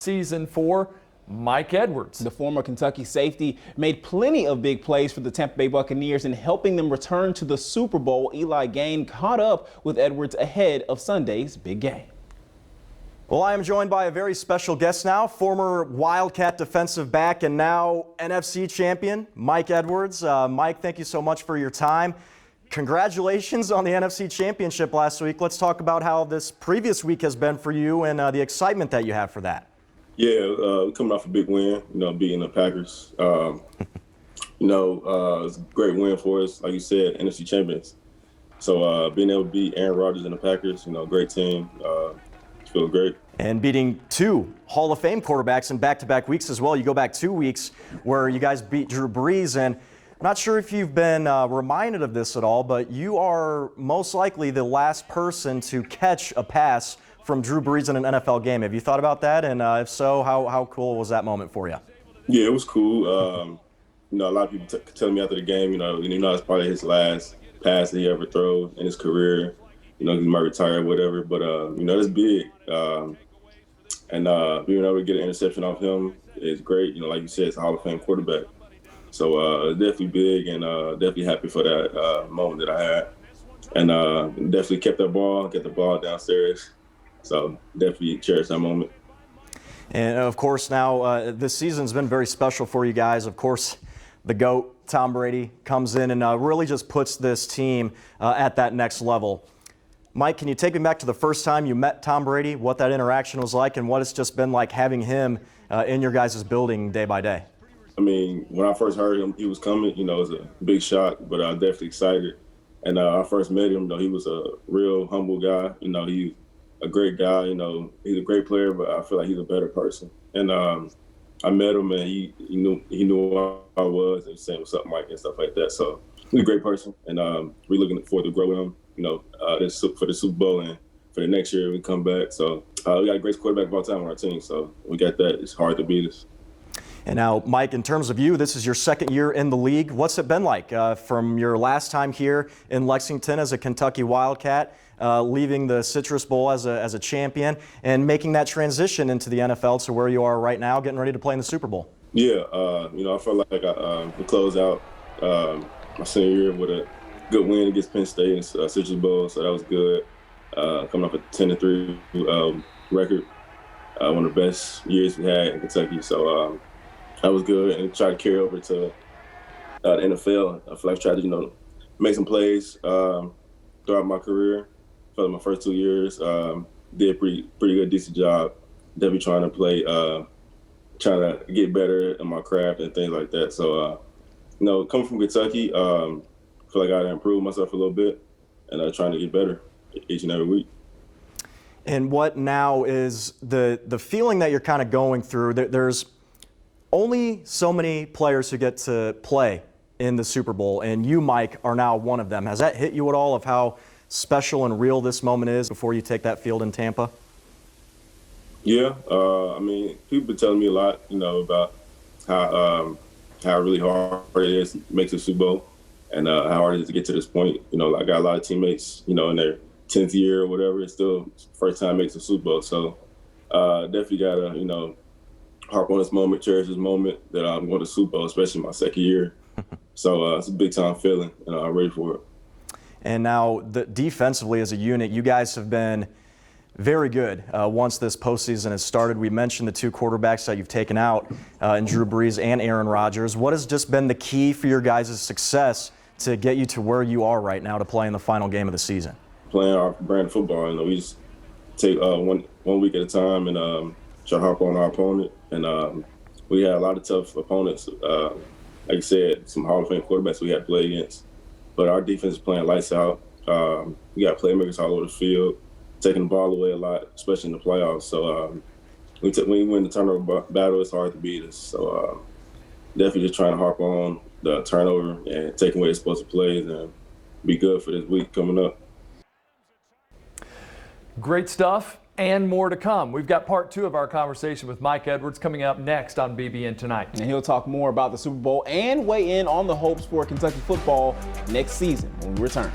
season for Mike Edwards. The former Kentucky safety made plenty of big plays for the Tampa Bay Buccaneers in helping them return to the Super Bowl. Eli Gain caught up with Edwards ahead of Sunday's big game. Well, I am joined by a very special guest now, former Wildcat defensive back and now NFC champion, Mike Edwards. Mike, thank you so much for your time. Congratulations on the NFC Championship last week. Let's talk about how this previous week has been for you and the excitement that you have for that. Yeah, coming off a big win, beating the Packers. It's a great win for us, like you said, NFC champions. So being able to beat Aaron Rodgers and the Packers, great team. Feel great. And beating two Hall of Fame quarterbacks in back-to-back weeks as well. You go back 2 weeks where you guys beat Drew Brees, and I'm not sure if you've been reminded of this at all, but you are most likely the last person to catch a pass from Drew Brees in an NFL game. Have you thought about that? And if so, how cool was that moment for you? Yeah, it was cool. A lot of people telling me after the game, it's probably his last pass that he ever throw in his career. He might retire or whatever, but it's big. Being able to get an interception off him is great. Like you said, it's a Hall of Fame quarterback. So it's definitely big, and definitely happy for that moment that I had. And definitely kept that ball, get the ball downstairs. So definitely cherish that moment. And of course now this season's been very special for you guys. Of course, the GOAT, Tom Brady, comes in and really just puts this team at that next level. Mike, can you take me back to the first time you met Tom Brady, what that interaction was like, and what it's just been like having him in your guys' building day by day? I mean, when I first heard him, he was coming, it was a big shock, but I was definitely excited. And I first met him, he was a real humble guy. He's a great guy, he's a great player, but I feel like he's a better person. And I met him, and he knew who I was, and saying what's up, Mike, and stuff like that. So he's a great person, and we're looking forward to grow with him, for the Super Bowl, and for the next year we come back. So we got a great quarterback of all time on our team, so we got that. It's hard to beat us. And now, Mike, in terms of you, this is your second year in the league. What's it been like from your last time here in Lexington as a Kentucky Wildcat, leaving the Citrus Bowl as a champion, and making that transition into the NFL to where you are right now, getting ready to play in the Super Bowl? Yeah, I felt like I closed out my senior year with a good win against Penn State in Citrus Bowl, so that was good. Coming off a 10-3 record, one of the best years we had in Kentucky, so that was good, and try to carry over to the NFL. I feel like I tried to, make some plays throughout my career. For my first 2 years, did a pretty good, decent job. Definitely trying to play, trying to get better in my craft and things like that. So, coming from Kentucky, I feel like I gotta improve myself a little bit, and trying to get better each and every week. And what now is the feeling that you're kind of going through? There's only so many players who get to play in the Super Bowl, and you, Mike, are now one of them. Has that hit you at all of how special and real this moment is before you take that field in Tampa? Yeah, people been telling me a lot, about how really hard it is to make the Super Bowl, and how hard it is to get to this point. I got a lot of teammates, in their 10th year or whatever, it's still first time makes the Super Bowl. So definitely gotta, harp on this moment, cherish this moment that I'm going to the Super Bowl, especially my second year. So it's a big time feeling, and I'm ready for it. And now, defensively as a unit, you guys have been very good once this postseason has started. We mentioned the two quarterbacks that you've taken out in Drew Brees and Aaron Rodgers. What has just been the key for your guys' success to get you to where you are right now to play in the final game of the season? Playing our brand of football, we just take one week at a time and try to harp on our opponent. And we had a lot of tough opponents. Like I said, some Hall of Fame quarterbacks we had to play against. But our defense is playing lights out. We got playmakers all over the field, taking the ball away a lot, especially in the playoffs. So when you win the turnover battle, it's hard to beat us. So definitely just trying to harp on the turnover and taking away explosive plays and be good for this week coming up. Great stuff and more to come. We've got part 2 of our conversation with Mike Edwards coming up next on BBN Tonight. And he'll talk more about the Super Bowl and weigh in on the hopes for Kentucky football next season when we return.